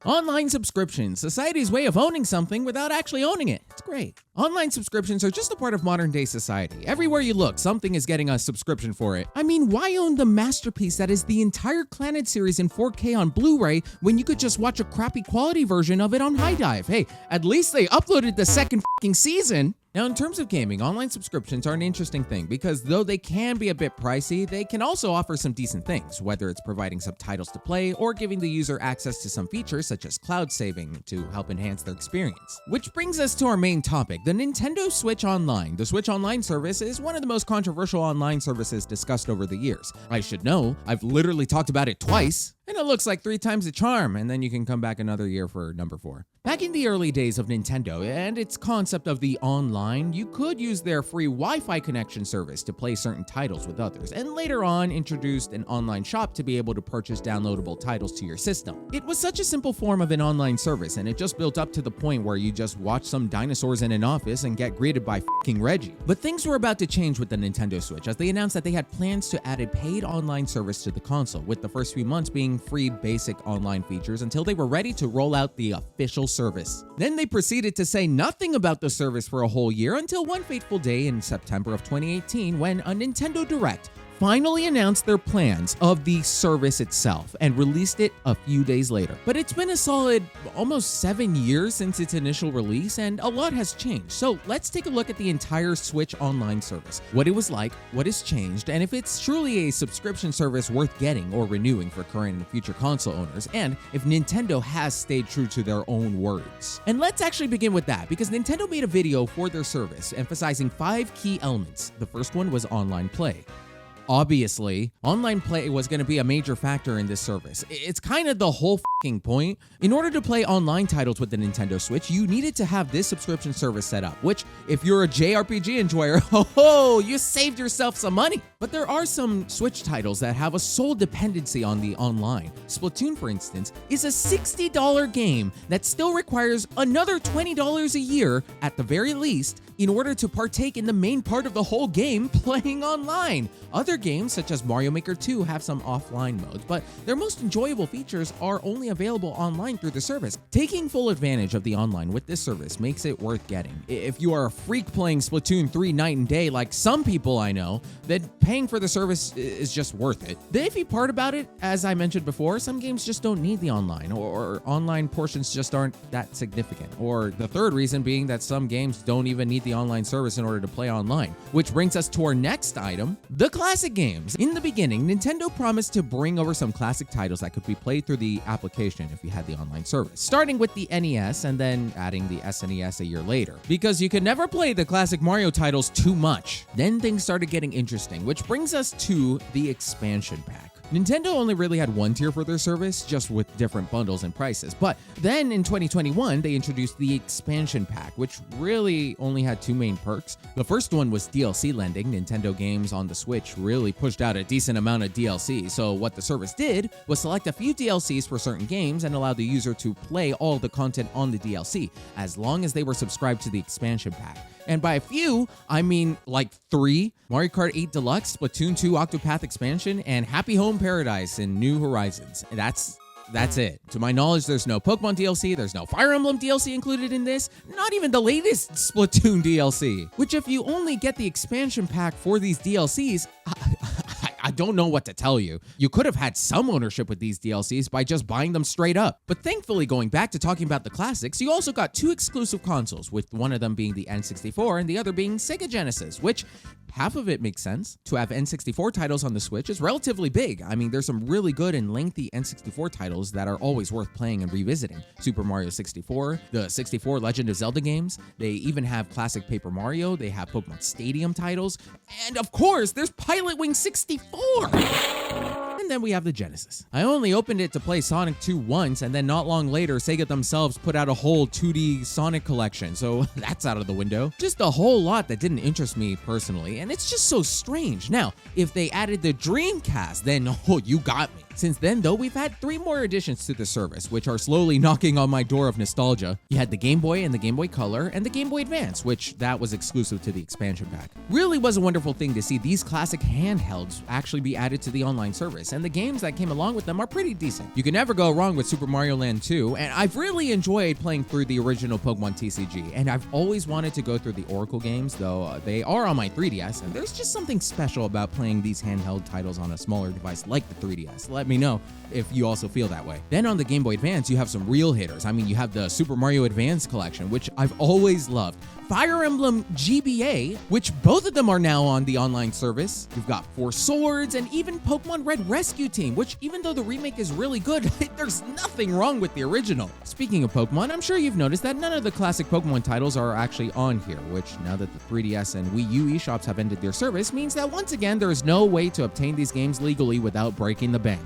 Online subscriptions, society's way of owning something without actually owning it. It's great. Online subscriptions are just a part of modern day society. Everywhere you look, something is getting a subscription for it. I mean, why own the masterpiece that is the entire Clannad series in 4K on Blu-ray when you could just watch a crappy quality version of it on High Dive? Hey, at least they uploaded the second f***ing season. Now, in terms of gaming, online subscriptions are an interesting thing because though they can be a bit pricey, they can also offer some decent things, whether it's providing some titles to play or giving the user access to some features such as cloud saving to help enhance their experience. Which brings us to our main topic, the Nintendo Switch Online. The Switch Online service is one of the most controversial online services discussed over the years. I should know, I've literally talked about it twice. And it looks like 3 times the charm, and then you can come back another year for number 4. Back in the early days of Nintendo and its concept of the online, you could use their free Wi-Fi connection service to play certain titles with others, and later on introduced an online shop to be able to purchase downloadable titles to your system. It was such a simple form of an online service, and it just built up to the point where you just watch some dinosaurs in an office and get greeted by f***ing Reggie. But things were about to change with the Nintendo Switch, as they announced that they had plans to add a paid online service to the console, with the first few months being free basic online features until they were ready to roll out the official service. Then they proceeded to say nothing about the service for a whole year until one fateful day in September of 2018 when a Nintendo Direct finally announced their plans of the service itself and released it a few days later. But it's been a solid almost 7 years since its initial release and a lot has changed. So let's take a look at the entire Switch Online service, what it was like, what has changed, and if it's truly a subscription service worth getting or renewing for current and future console owners, and if Nintendo has stayed true to their own words. And let's actually begin with that because Nintendo made a video for their service emphasizing 5 key elements. The first one was online play. Obviously, online play was going to be a major factor in this service. It's kind of the whole f***ing point. In order to play online titles with the Nintendo Switch, you needed to have this subscription service set up, which, if you're a JRPG enjoyer, you saved yourself some money. But there are some Switch titles that have a sole dependency on the online. Splatoon, for instance, is a $60 game that still requires another $20 a year, at the very least, in order to partake in the main part of the whole game, playing online. Other games, such as Mario Maker 2, have some offline modes, but their most enjoyable features are only available online through the service. Taking full advantage of the online with this service makes it worth getting. If you are a freak playing Splatoon 3 night and day, like some people I know, then paying for the service is just worth it. The iffy part about it, as I mentioned before, some games just don't need the online, or online portions just aren't that significant. Or the third reason being that some games don't even need the online service in order to play online. Which brings us to our next item, the classic games. In the beginning, Nintendo promised to bring over some classic titles that could be played through the application if you had the online service, starting with the NES and then adding the SNES a year later, because you could never play the classic Mario titles too much. Then things started getting interesting, which brings us to the expansion pack. Nintendo only really had one tier for their service, just with different bundles and prices. But then in 2021, they introduced the expansion pack, which really only had 2 main perks. The first one was DLC lending. Nintendo games on the Switch really pushed out a decent amount of DLC, so what the service did was select a few DLCs for certain games and allow the user to play all the content on the DLC, as long as they were subscribed to the expansion pack. And by a few, I mean like 3, Mario Kart 8 Deluxe, Splatoon 2 Octopath Expansion, and Happy Home Paradise in New Horizons. That's it. To my knowledge, there's no Pokemon DLC, there's no Fire Emblem DLC included in this, not even the latest Splatoon DLC. Which if you only get the expansion pack for these DLCs, I don't know what to tell you. You could have had some ownership with these DLCs by just buying them straight up. But thankfully, going back to talking about the classics, you also got 2 exclusive consoles, with one of them being the N64 and the other being Sega Genesis, which half of it makes sense. To have N64 titles on the Switch is relatively big. I mean, there's some really good and lengthy N64 titles that are always worth playing and revisiting. Super Mario 64, the 64 Legend of Zelda games, they even have classic Paper Mario, they have Pokemon Stadium titles, and of course, there's Pilotwings 64! And then we have the Genesis. I only opened it to play Sonic 2 once, and then not long later, Sega themselves put out a whole 2D Sonic collection, so that's out of the window. Just a whole lot that didn't interest me personally, and it's just so strange. Now, if they added the Dreamcast, then you got me. Since then, though, we've had 3 more additions to the service, which are slowly knocking on my door of nostalgia. You had the Game Boy and the Game Boy Color, and the Game Boy Advance, which that was exclusive to the expansion pack. Really was a wonderful thing to see these classic handhelds actually actually be added to the online service, and the games that came along with them are pretty decent. You can never go wrong with Super Mario Land 2, and I've really enjoyed playing through the original Pokemon TCG, and I've always wanted to go through the Oracle games, though they are on my 3DS, and there's just something special about playing these handheld titles on a smaller device like the 3DS. Let me know if you also feel that way. Then on the Game Boy Advance, you have some real hitters. I mean, you have the Super Mario Advance collection, which I've always loved. Fire Emblem GBA, which both of them are now on the online service. You've got Four Swords, and even Pokemon Red Rescue Team, which even though the remake is really good, there's nothing wrong with the original. Speaking of Pokemon, I'm sure you've noticed that none of the classic Pokemon titles are actually on here, which now that the 3DS and Wii U eShops have ended their service, means that once again, there is no way to obtain these games legally without breaking the bank.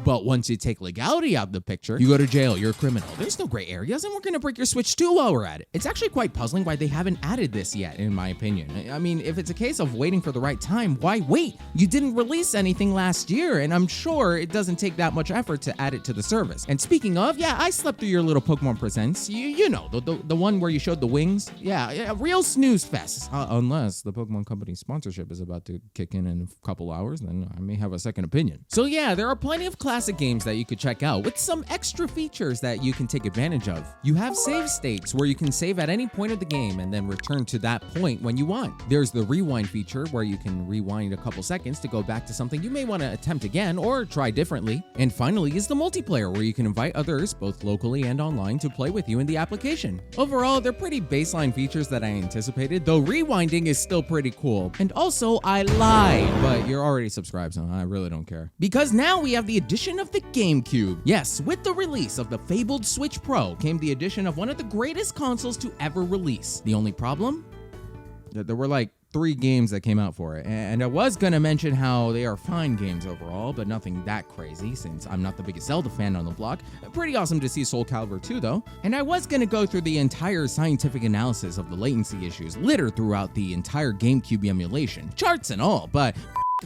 But once you take legality out of the picture, you go to jail, you're a criminal. There's no gray areas, and we're gonna break your Switch too while we're at it. It's actually quite puzzling why they haven't added this yet, in my opinion. I mean, if it's a case of waiting for the right time, why wait? You didn't release anything last year, and I'm sure it doesn't take that much effort to add it to the service. And speaking of, yeah, I slept through your little Pokemon Presents. You know, the one where you showed the wings. Yeah, real snooze fest. Unless the Pokemon Company sponsorship is about to kick in a couple hours, then I may have a second opinion. So yeah, there are plenty of classic games that you could check out with some extra features that you can take advantage of. You have save states where you can save at any point of the game and then return to that point when you want. There's the rewind feature where you can rewind a couple seconds to go back to something you may want to attempt again or try differently. And finally is the multiplayer where you can invite others, both locally and online, to play with you in the application. Overall, they're pretty baseline features that I anticipated, though rewinding is still pretty cool. And also, I lied, but you're already subscribed, so I really don't care. Because now we have the addition of the GameCube. Yes, with the release of the fabled Switch Pro came the addition of one of the greatest consoles to ever release. The only problem? There were like 3 games that came out for it, and I was gonna mention how they are fine games overall, but nothing that crazy since I'm not the biggest Zelda fan on the block. Pretty awesome to see Soul Calibur 2 though, and I was gonna go through the entire scientific analysis of the latency issues littered throughout the entire GameCube emulation, charts and all, but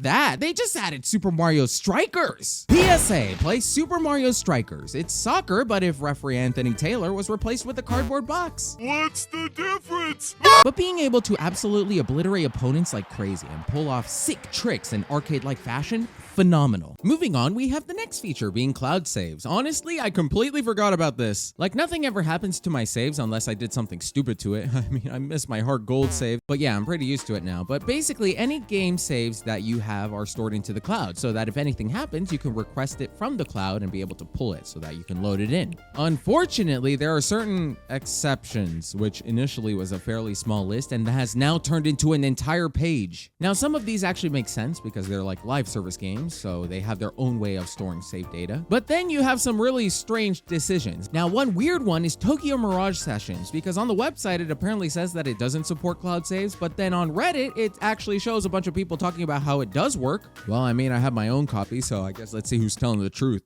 that, they just added Super Mario Strikers. PSA, play Super Mario Strikers. It's soccer, but if referee Anthony Taylor was replaced with a cardboard box. What's the difference? But being able to absolutely obliterate opponents like crazy and pull off sick tricks in arcade-like fashion, phenomenal. Moving on, we have the next feature being cloud saves. Honestly, I completely forgot about this. Like, nothing ever happens to my saves unless I did something stupid to it. I mean, I miss my HeartGold save, but yeah, I'm pretty used to it now. But basically, any game saves that you have are stored into the cloud so that if anything happens, you can request it from the cloud and be able to pull it so that you can load it in. Unfortunately, there are certain exceptions, which initially was a fairly small list and has now turned into an entire page. Now, some of these actually make sense because they're like live service games, so they have their own way of storing save data. But then you have some really strange decisions. Now, one weird one is Tokyo Mirage Sessions, because on the website, it apparently says that it doesn't support cloud saves, but then on Reddit, it actually shows a bunch of people talking about how it does work. Well, I mean, I have my own copy, so I guess let's see who's telling the truth.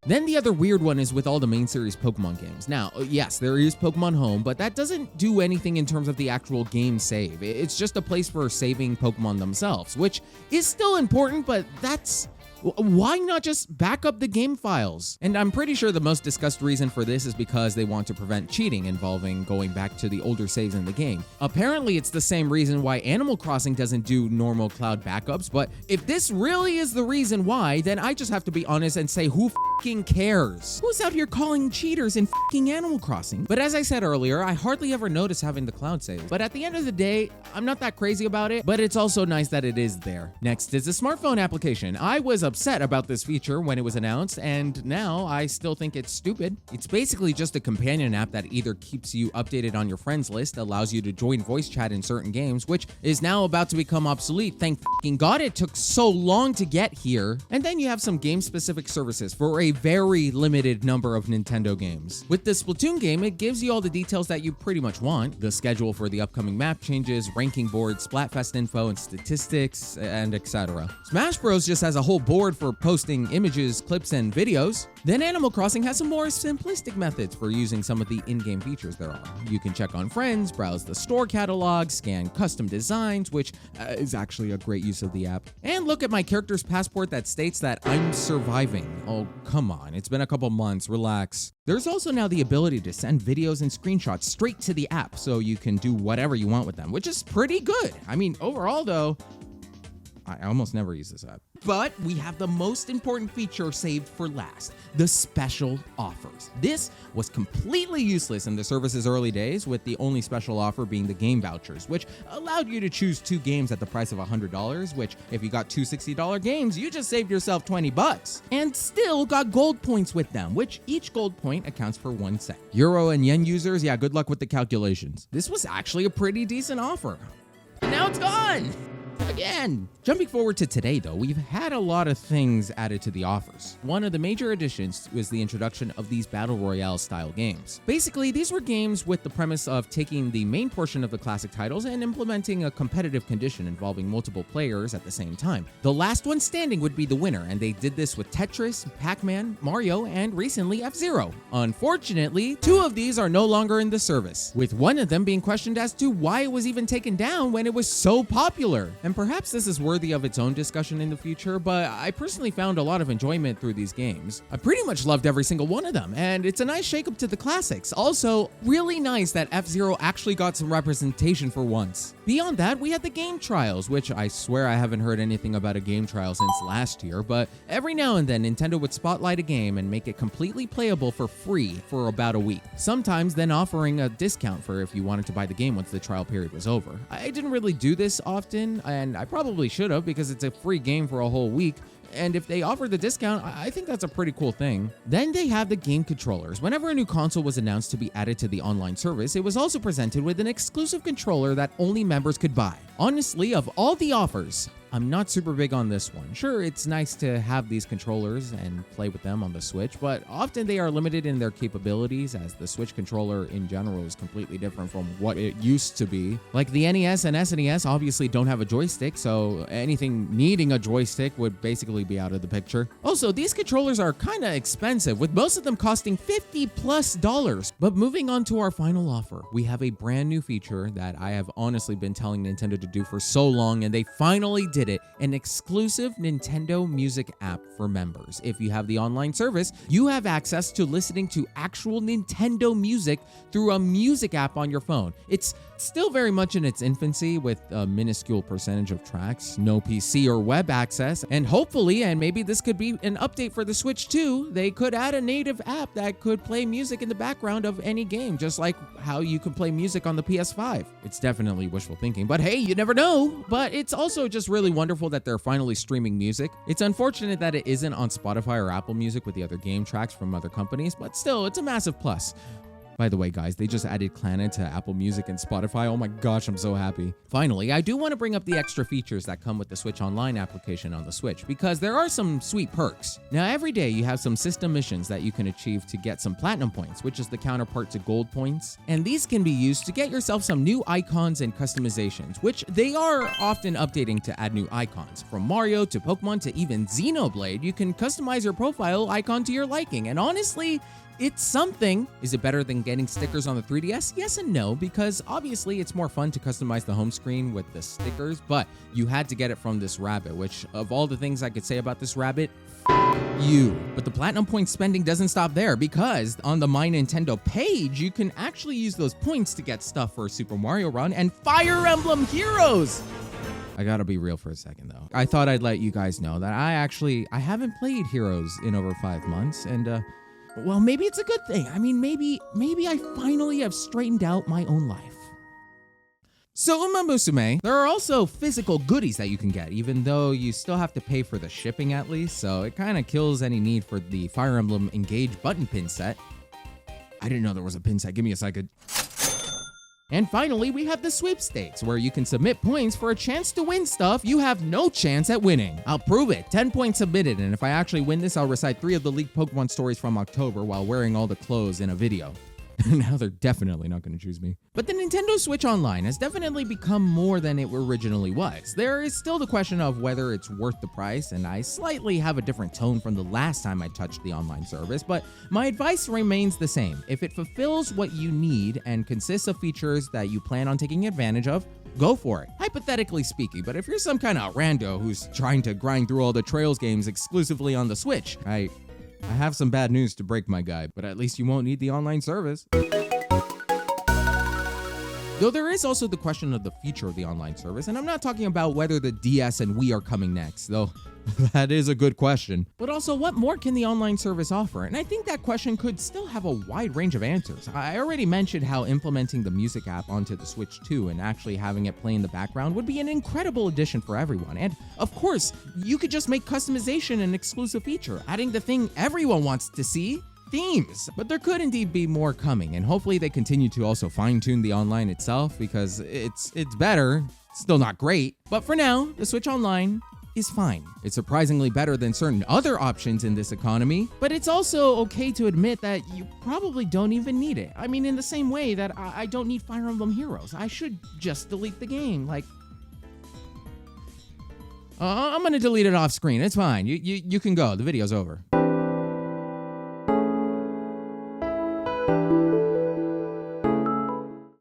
Then the other weird one is with all the main series Pokemon games. Now, yes, there is Pokemon Home, but that doesn't do anything in terms of the actual game save. It's just a place for saving Pokemon themselves, which is still important, but why not just back up the game files? And I'm pretty sure the most discussed reason for this is because they want to prevent cheating involving going back to the older saves in the game. Apparently, it's the same reason why Animal Crossing doesn't do normal cloud backups, but if this really is the reason why, then I just have to be honest and say, who f***ing cares? Who's out here calling cheaters in f***ing Animal Crossing? But as I said earlier, I hardly ever notice having the cloud save. But at the end of the day, I'm not that crazy about it, but it's also nice that it is there. Next is the smartphone application. I was upset about this feature when it was announced, and now I still think it's stupid. It's basically just a companion app that either keeps you updated on your friends list, allows you to join voice chat in certain games, which is now about to become obsolete. Thank fucking God it took so long to get here. And then you have some game-specific services for a very limited number of Nintendo games. With the Splatoon game, it gives you all the details that you pretty much want, the schedule for the upcoming map changes, ranking boards, Splatfest info and statistics, and etc. Smash Bros just has a whole board for posting images, clips, and videos. Then Animal Crossing has some more simplistic methods for using some of the in-game features there are. You can check on friends, browse the store catalog, scan custom designs, which is actually a great use of the app, and look at my character's passport that states that I'm surviving. Oh, come on, it's been a couple months, relax. There's also now the ability to send videos and screenshots straight to the app so you can do whatever you want with them, which is pretty good. I mean, overall though, I almost never use this app. But we have the most important feature saved for last, the special offers. This was completely useless in the service's early days, with the only special offer being the game vouchers, which allowed you to choose 2 games at the price of $100, which if you got 2 $60 games, you just saved yourself $20. And still got gold points with them, which each gold point accounts for 1 cent. Euro and yen users, yeah, good luck with the calculations. This was actually a pretty decent offer. And now it's gone! Again. Jumping forward to today, though, we've had a lot of things added to the offers. One of the major additions was the introduction of these Battle Royale style games. Basically, these were games with the premise of taking the main portion of the classic titles and implementing a competitive condition involving multiple players at the same time. The last one standing would be the winner, and they did this with Tetris, Pac-Man, Mario, and recently F-Zero. Unfortunately, 2 of these are no longer in the service, with one of them being questioned as to why it was even taken down when it was so popular. And perhaps this is worthy of its own discussion in the future, but I personally found a lot of enjoyment through these games. I pretty much loved every single one of them, and it's a nice shake-up to the classics. Also, really nice that F-Zero actually got some representation for once. Beyond that, we had the game trials, which I swear I haven't heard anything about a game trial since last year, but every now and then Nintendo would spotlight a game and make it completely playable for free for about a week. Sometimes then offering a discount for if you wanted to buy the game once the trial period was over. I didn't really do this often, and I probably should have because it's a free game for a whole week. And if they offer the discount, I think that's a pretty cool thing. Then they have the game controllers. Whenever a new console was announced to be added to the online service, it was also presented with an exclusive controller that only members could buy. Honestly, of all the offers, I'm not super big on this one. Sure, it's nice to have these controllers and play with them on the Switch, but often they are limited in their capabilities, as the Switch controller in general is completely different from what it used to be. Like the NES and SNES obviously don't have a joystick, so anything needing a joystick would basically be out of the picture. Also, these controllers are kinda expensive, with most of them costing $50+. But moving on to our final offer, we have a brand new feature that I have honestly been telling Nintendo to do for so long, and they finally did it, an exclusive Nintendo Music app for members. If you have the online service, you have access to listening to actual Nintendo music through a music app on your phone. It's still very much in its infancy with a minuscule percentage of tracks, no PC or web access, and hopefully, and maybe this could be an update for the Switch too, they could add a native app that could play music in the background of any game, just like how you can play music on the PS5. It's definitely wishful thinking, but hey, you never know. But it's also just really wonderful that they're finally streaming music. It's unfortunate that it isn't on Spotify or Apple Music with the other game tracks from other companies, but still, it's a massive plus. By the way, guys, they just added Clannad to Apple Music and Spotify. Oh my gosh, I'm so happy. Finally, I do want to bring up the extra features that come with the Switch Online application on the Switch, because there are some sweet perks. Now, every day you have some system missions that you can achieve to get some platinum points, which is the counterpart to gold points. And these can be used to get yourself some new icons and customizations, which they are often updating to add new icons. From Mario to Pokemon to even Xenoblade, you can customize your profile icon to your liking. And honestly, it's something. Is it better than getting stickers on the 3DS? Yes and no, because obviously it's more fun to customize the home screen with the stickers, but you had to get it from this rabbit, which of all the things I could say about this rabbit, you. But the platinum point spending doesn't stop there, because on the My Nintendo page, you can actually use those points to get stuff for Super Mario Run and Fire Emblem Heroes. I gotta be real for a second though. I thought I'd let you guys know that I haven't played Heroes in over 5 months, and well, maybe it's a good thing. I mean, maybe I finally have straightened out my own life. So, Uma Musume, there are also physical goodies that you can get, even though you still have to pay for the shipping at least, so it kind of kills any need for the Fire Emblem Engage button pin set. I didn't know there was a pin set. Give me a second. And finally, we have the sweepstakes, where you can submit points for a chance to win stuff you have no chance at winning. I'll prove it. 10 points submitted, and if I actually win this, I'll recite 3 of the leaked Pokemon stories from October while wearing all the clothes in a video. Now they're definitely not going to choose me. But the Nintendo Switch Online has definitely become more than it originally was. There is still the question of whether it's worth the price, and I slightly have a different tone from the last time I touched the online service, but my advice remains the same. If it fulfills what you need and consists of features that you plan on taking advantage of, go for it. Hypothetically speaking, but if you're some kind of rando who's trying to grind through all the Trails games exclusively on the Switch, I have some bad news to break, my guy, but at least you won't need the online service. Though there is also the question of the future of the online service, and I'm not talking about whether the DS and Wii are coming next, though that is a good question. But also, what more can the online service offer? And I think that question could still have a wide range of answers. I already mentioned how implementing the music app onto the Switch 2 and actually having it play in the background would be an incredible addition for everyone. And of course, you could just make customization an exclusive feature, adding the thing everyone wants to see: themes. But there could indeed be more coming, and hopefully they continue to also fine-tune the online itself, because it's better. It's still not great, but for now, the Switch Online is fine. It's surprisingly better than certain other options in this economy, but it's also okay to admit that you probably don't even need it. I mean, in the same way that I don't need Fire Emblem Heroes. I should just delete the game, like... I'm gonna delete it off screen. It's fine. You can go. The video's over.